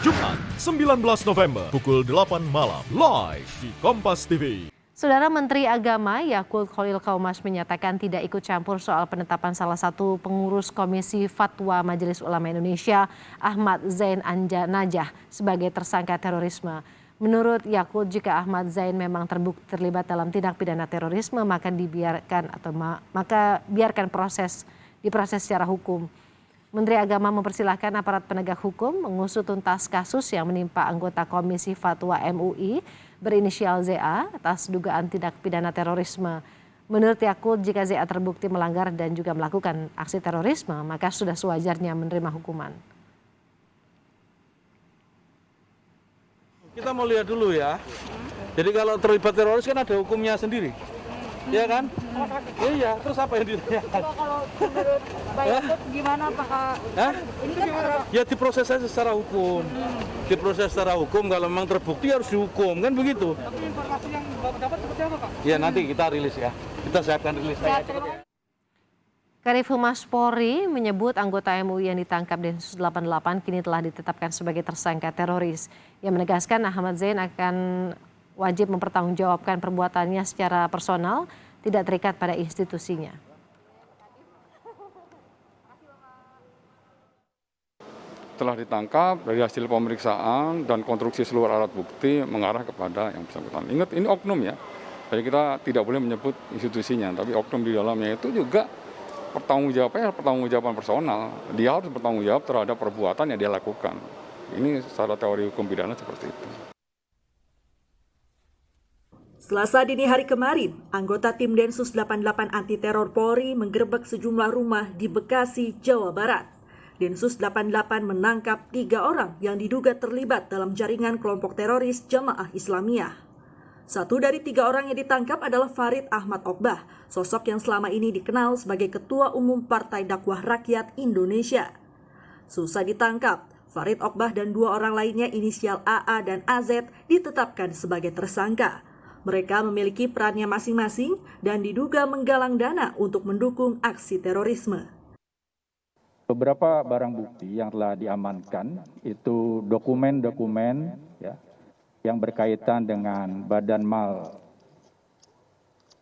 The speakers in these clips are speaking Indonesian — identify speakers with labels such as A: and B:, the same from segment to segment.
A: Jumat 19 November pukul 8 malam live di Kompas TV.
B: Saudara Menteri Agama Yakut Khalil Qaumas menyatakan tidak ikut campur soal penetapan salah satu pengurus Komisi Fatwa Majelis Ulama Indonesia, Ahmad Zain Najah, sebagai tersangka terorisme. Menurut Yakut, jika Ahmad Zain memang terbukti terlibat dalam tindak pidana terorisme, maka biarkan diproses secara hukum. Menteri Agama mempersilahkan aparat penegak hukum mengusut tuntas kasus yang menimpa anggota Komisi Fatwa MUI berinisial ZA atas dugaan tindak pidana terorisme. Menurut Yakut, jika ZA terbukti melanggar dan juga melakukan aksi terorisme, maka sudah sewajarnya menerima hukuman.
C: Kita mau lihat dulu ya. Jadi kalau terlibat teroris kan ada hukumnya sendiri. Ya kan? Iya, terus apa yang ditanyakan?
D: Kalau menurut Pak Yakut gimana Pak? Ini kan
C: ya diproses saja secara hukum. Diproses secara hukum, kalau memang terbukti harus dihukum, kan begitu.
D: Tapi informasi yang Bapak dapat seperti apa Pak?
C: Ya nanti kita rilis ya. Kita siapkan rilis.
B: Kadif Humas Polri menyebut anggota MUI yang ditangkap Densus 88 kini telah ditetapkan sebagai tersangka teroris. Ia menegaskan Ahmad Zain akan wajib mempertanggungjawabkan perbuatannya secara personal, tidak terikat pada institusinya.
E: Telah ditangkap dari hasil pemeriksaan dan konstruksi seluruh alat bukti mengarah kepada yang bersangkutan. Ingat, ini oknum ya. Jadi kita tidak boleh menyebut institusinya, tapi oknum di dalamnya itu juga pertanggungjawaban personal. Dia harus bertanggung jawab terhadap perbuatan yang dia lakukan. Ini secara teori hukum pidana seperti itu.
F: Selasa dini hari kemarin, anggota tim Densus 88 Anti Teror Polri menggerebek sejumlah rumah di Bekasi, Jawa Barat. Densus 88 menangkap 3 orang yang diduga terlibat dalam jaringan kelompok teroris Jamaah Islamiyah. Satu dari 3 orang yang ditangkap adalah Farid Ahmad Okbah, sosok yang selama ini dikenal sebagai Ketua Umum Partai Dakwah Rakyat Indonesia. Susah ditangkap, Farid Okbah dan 2 orang lainnya inisial AA dan AZ ditetapkan sebagai tersangka. Mereka memiliki perannya masing-masing dan diduga menggalang dana untuk mendukung aksi terorisme.
G: Beberapa barang bukti yang telah diamankan itu dokumen-dokumen ya, yang berkaitan dengan Badan Mal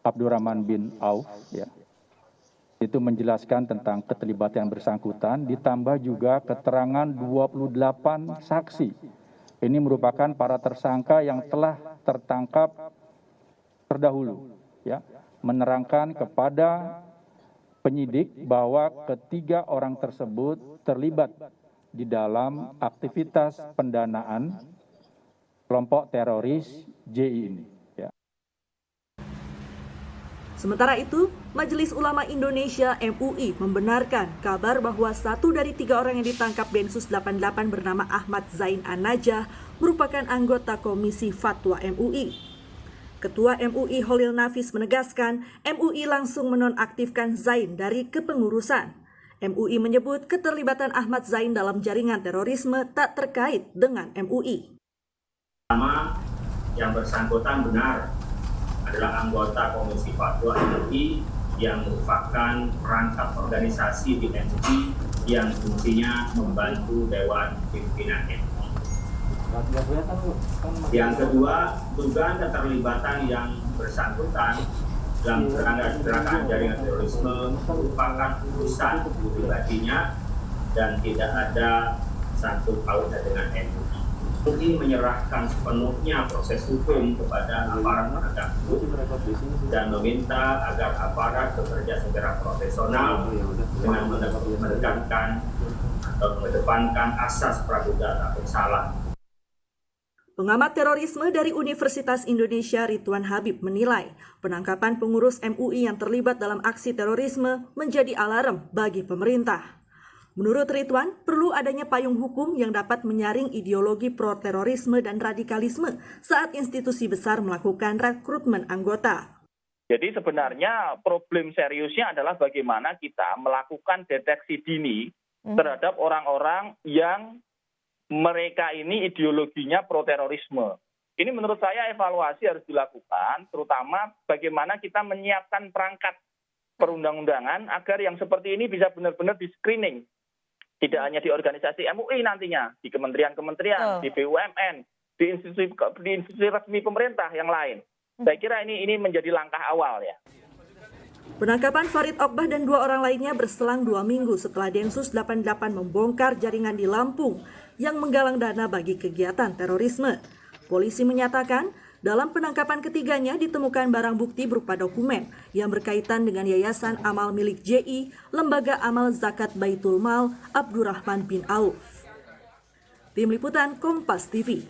G: Abdurrahman bin Auf ya. Itu menjelaskan tentang keterlibatan yang bersangkutan, ditambah juga keterangan 28 saksi. Ini merupakan para tersangka yang telah tertangkap terdahulu ya, menerangkan kepada penyidik bahwa ketiga orang tersebut terlibat di dalam aktivitas pendanaan kelompok teroris JI ini ya.
F: Sementara itu, Majelis Ulama Indonesia MUI membenarkan kabar bahwa 1 dari 3 orang yang ditangkap Densus 88 bernama Ahmad Zain Najah merupakan anggota Komisi Fatwa MUI. Ketua MUI Holil Nafis menegaskan MUI langsung menonaktifkan Zain dari kepengurusan. MUI menyebut keterlibatan Ahmad Zain dalam jaringan terorisme tak terkait dengan MUI.
H: Pertama, yang bersangkutan benar adalah anggota Komisi Fatwa MUI yang merupakan perangkat organisasi di MUI yang fungsinya membantu Dewan Pimpinan MUI. Yang kedua, dugaan keterlibatan yang bersangkutan dalam gerakan jaringan terorisme merupakan urusan pribadinya dan tidak ada sangkut pautnya dengan MUI. MUI menyerahkan sepenuhnya proses hukum kepada aparat penegak hukum dan meminta agar aparat bekerja secara profesional dengan menekankan atau mengedepankan asas praduga tak bersalah.
F: Pengamat terorisme dari Universitas Indonesia Ridwan Habib menilai penangkapan pengurus MUI yang terlibat dalam aksi terorisme menjadi alarm bagi pemerintah. Menurut Ridwan, perlu adanya payung hukum yang dapat menyaring ideologi pro-terorisme dan radikalisme saat institusi besar melakukan rekrutmen anggota.
I: Jadi sebenarnya problem seriusnya adalah bagaimana kita melakukan deteksi dini terhadap orang-orang yang mereka ini ideologinya pro-terorisme. Ini menurut saya evaluasi harus dilakukan, terutama bagaimana kita menyiapkan perangkat perundang-undangan agar yang seperti ini bisa benar-benar di-screening. Tidak hanya di organisasi MUI nantinya, di kementerian-kementerian, di BUMN, di institusi resmi pemerintah yang lain. Saya kira ini menjadi langkah awal ya.
F: Penangkapan Farid Okbah dan 2 orang lainnya berselang 2 minggu setelah Densus 88 membongkar jaringan di Lampung yang menggalang dana bagi kegiatan terorisme. Polisi menyatakan dalam penangkapan ketiganya ditemukan barang bukti berupa dokumen yang berkaitan dengan Yayasan Amal milik JI, Lembaga Amal Zakat Baitul Mal Abdurrahman bin Auf. Tim Liputan Kompas TV.